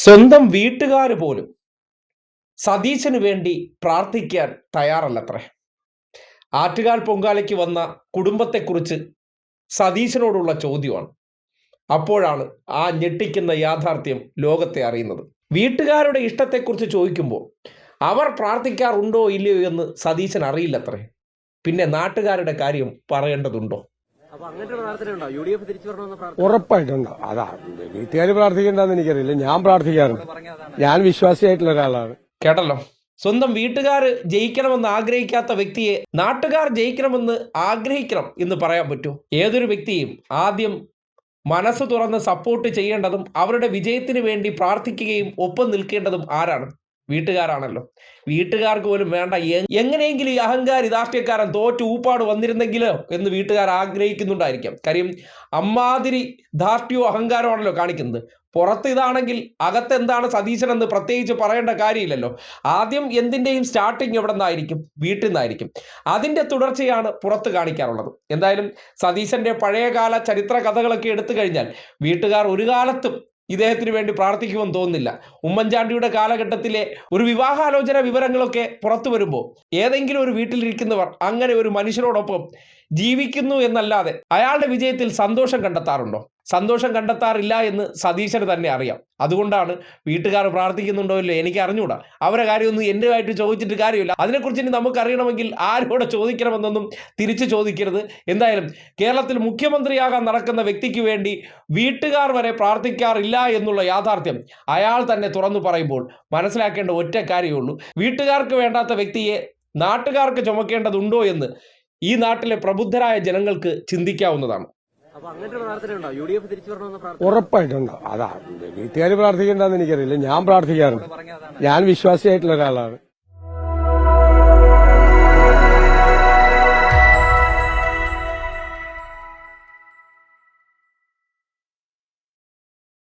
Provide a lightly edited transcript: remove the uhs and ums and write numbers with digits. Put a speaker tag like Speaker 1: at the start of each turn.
Speaker 1: സ്വന്തം വീട്ടുകാർ പോലും സതീശന് വേണ്ടി പ്രാർത്ഥിക്കാൻ തയ്യാറല്ലത്രേ. ആറ്റുകാൽ പൊങ്കാലയ്ക്ക് വന്ന കുടുംബത്തെക്കുറിച്ച് സതീശനോടുള്ള ചോദ്യമാണ്. അപ്പോഴാണ് ആ ഞെട്ടിക്കുന്ന യാഥാർത്ഥ്യം ലോകത്തെ അറിയുന്നത്. വീട്ടുകാരുടെ ഇഷ്ടത്തെക്കുറിച്ച് ചോദിക്കുമ്പോൾ അവർ പ്രാർത്ഥിക്കാറുണ്ടോ ഇല്ലയോ എന്ന് സതീശൻ അറിയില്ലത്രേ. പിന്നെ നാട്ടുകാരുടെ കാര്യം പറയേണ്ടതുണ്ടോ?
Speaker 2: ഉറപ്പായിട്ടുണ്ടോ? അതാ വീട്ടുകാർ പ്രാർത്ഥിക്കേണ്ടെന്ന് എനിക്കറിയില്ല. ഞാൻ പ്രാർത്ഥിക്കാറുണ്ട്. ഞാൻ വിശ്വാസിയായിട്ടുള്ള ഒരാളാണ്.
Speaker 1: കേട്ടല്ലോ, സ്വന്തം വീട്ടുകാർ ജയിക്കണമെന്ന് ആഗ്രഹിക്കാത്ത വ്യക്തിയെ നാട്ടുകാർ ജയിക്കണമെന്ന് ആഗ്രഹിക്കണം എന്ന് പറയാൻ പറ്റൂ? ഏതൊരു വ്യക്തിയും ആദ്യം മനസ്സ് തുറന്ന് സപ്പോർട്ട് ചെയ്യേണ്ടതും അവരുടെ വിജയത്തിന് വേണ്ടി പ്രാർത്ഥിക്കുകയും ഒപ്പം നിൽക്കേണ്ടതും ആരാണ്? വീട്ടുകാരാണല്ലോ. വീട്ടുകാർക്ക് പോലും വേണ്ട എങ്ങനെയെങ്കിലും ഈ അഹങ്കാരി രാഷ്ട്രീയക്കാരൻ തോറ്റു ഊപ്പാട് വന്നിരുന്നെങ്കിലോ എന്ന് വീട്ടുകാർ ആഗ്രഹിക്കുന്നുണ്ടായിരിക്കാം. കാര്യം അമ്മാതിരി ധാർഷ്ട്യവും അഹങ്കാരമാണല്ലോ കാണിക്കുന്നത്. പുറത്ത് ഇതാണെങ്കിൽ അകത്തെന്താണ് സതീശൻ എന്ന് പ്രത്യേകിച്ച് പറയേണ്ട കാര്യമില്ലല്ലോ. ആദ്യം എന്തിൻ്റെയും സ്റ്റാർട്ടിങ് എവിടെ നിന്നായിരിക്കും? വീട്ടിൽ നിന്നായിരിക്കും. അതിൻ്റെ തുടർച്ചയാണ് പുറത്ത് കാണിക്കാറുള്ളത്. എന്തായാലും സതീശൻ്റെ പഴയകാല ചരിത്ര കഥകളൊക്കെ എടുത്തു കഴിഞ്ഞാൽ വീട്ടുകാർ ഒരു കാലത്തും ഇദ്ദേഹത്തിന് വേണ്ടി പ്രാർത്ഥിക്കുമെന്ന് തോന്നുന്നില്ല. ഉമ്മൻചാണ്ടിയുടെ കാലഘട്ടത്തിലെ ഒരു വിവാഹാലോചന വിവരങ്ങളൊക്കെ പുറത്തു വരുമ്പോൾ ഏതെങ്കിലും ഒരു വീട്ടിലിരിക്കുന്നവർ അങ്ങനെ ഒരു മനുഷ്യരോടൊപ്പം ജീവിക്കുന്നു എന്നല്ലാതെ അയാളുടെ വിജയത്തിൽ സന്തോഷം കണ്ടെത്താറുണ്ടോ? സന്തോഷം കണ്ടെത്താറില്ല എന്ന് സതീശന് തന്നെ അറിയാം. അതുകൊണ്ടാണ് വീട്ടുകാർ പ്രാർത്ഥിക്കുന്നുണ്ടോ ഇല്ലോ എനിക്ക് അറിഞ്ഞുകൂടാ. അവരെ കാര്യമൊന്നും എൻ്റെ ആയിട്ട് ചോദിച്ചിട്ട് കാര്യമില്ല. അതിനെക്കുറിച്ച് ഇനി നമുക്കറിയണമെങ്കിൽ ആരോടെ ചോദിക്കണമെന്നൊന്നും തിരിച്ചു ചോദിക്കരുത്. എന്തായാലും കേരളത്തിൽ മുഖ്യമന്ത്രിയാകാൻ നടക്കുന്ന വ്യക്തിക്ക് വേണ്ടി വീട്ടുകാർ വരെ പ്രാർത്ഥിക്കാറില്ല എന്നുള്ള യാഥാർത്ഥ്യം അയാൾ തന്നെ തുറന്നു പറയുമ്പോൾ മനസ്സിലാക്കേണ്ട ഒറ്റ കാര്യമുള്ളൂ. വീട്ടുകാർക്ക് വേണ്ടാത്ത വ്യക്തിയെ നാട്ടുകാർക്ക് ചുമക്കേണ്ടതുണ്ടോ എന്ന് ഈ നാട്ടിലെ പ്രബുദ്ധരായ ജനങ്ങൾക്ക് ചിന്തിക്കാവുന്നതാണ്.
Speaker 2: ഉറപ്പായിട്ടുണ്ടോ? അതാ വീട്ടുകാർ പ്രാർത്ഥിക്കേണ്ടെന്ന് എനിക്കറിയില്ല. ഞാൻ പ്രാർത്ഥിക്കാറുണ്ട്. ഞാൻ വിശ്വാസിയായിട്ടുള്ള ഒരാളാണ്.